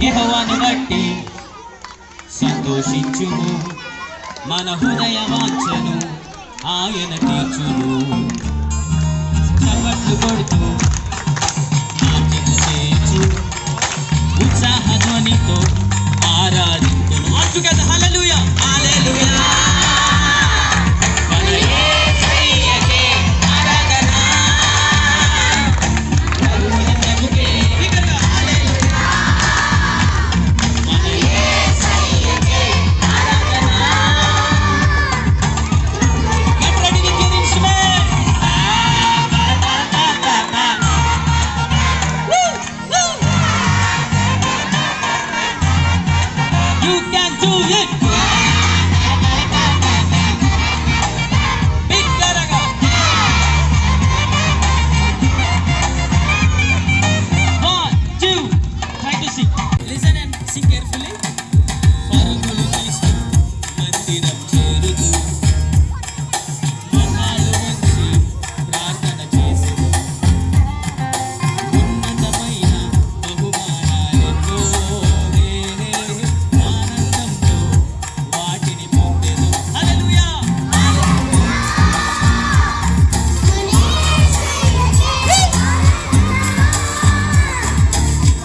యెహోవాను బట్టి సంతోషించుము, మన హృదయ వాంఛను ఆయన తీర్చును. చప్పట్లు కొడుతూ నాట్యం చేయొచ్చు, ఉత్సాహ ధ్వనితో ఆరాధించును. అందుకని హల్లెలూయా హల్లెలూయా. You can do it. Big Garaga. One, two. Try to sing. Listen and sing carefully. పరుగులు తీస్తూ మందిరం చేరుతూ మహాలు వంచి ప్రార్థన చేసేది. ఉన్నతమైన బహుమానాలెన్నో ఆనందంతో వాటిని పొందెను. హల్లెలూయా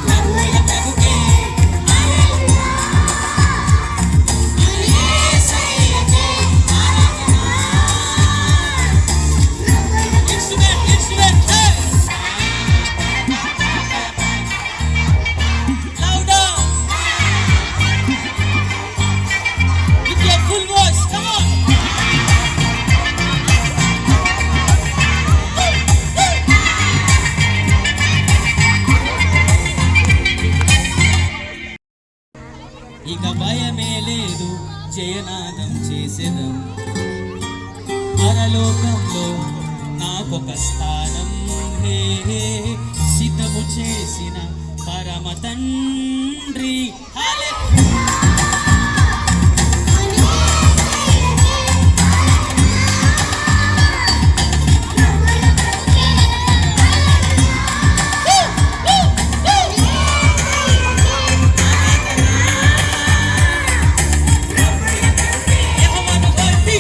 ప్రభువుల ప్రభుకే Instrument, hey! Louder! With your full voice, come on! ఇక భయమే లేదు, జయనాదం చేసేదం. పరలోకంలో నాకొక స్థానం హే హే సిద్ధము చేసిన పరమ తండ్రి. హల్లెలూయా యెహోవాను బట్టి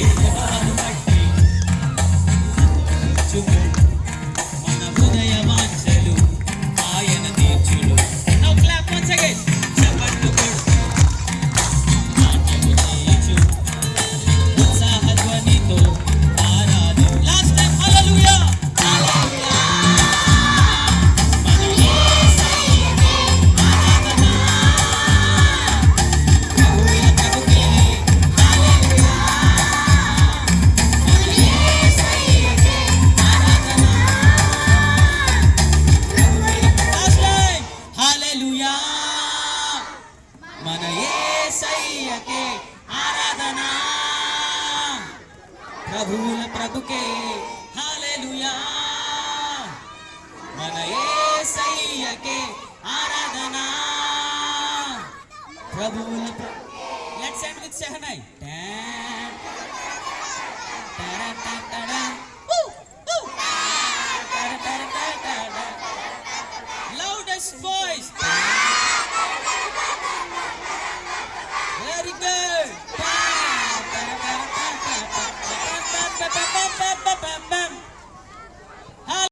సంతోషించుము, మన హృదయ వాంఛలు ఆయన తీర్చును. Now clap once again. చప్పట్లు కొడుతూ నాట్యము చేయొచ్చు, ఉత్సాహ ధ్వనితో ఆరాధన. Last time హల్లెలూయా హల్లెలూయా. మన యేసయ్యకే ఆరాధన. ప్రభువుల ప్రభుకే హల్లెలూయా. మన యేసయ్యకే ఆరాధన. Last time హల్లెలూయా. మన యేసయ్యకే ఆరాధన. ప్రభువుల ప్రభుకే హల్లెలూయా. మన యేసయ్యకే ఆరాధన. ప్రభువుల ప్రభుకే. Let's end with Shehnai.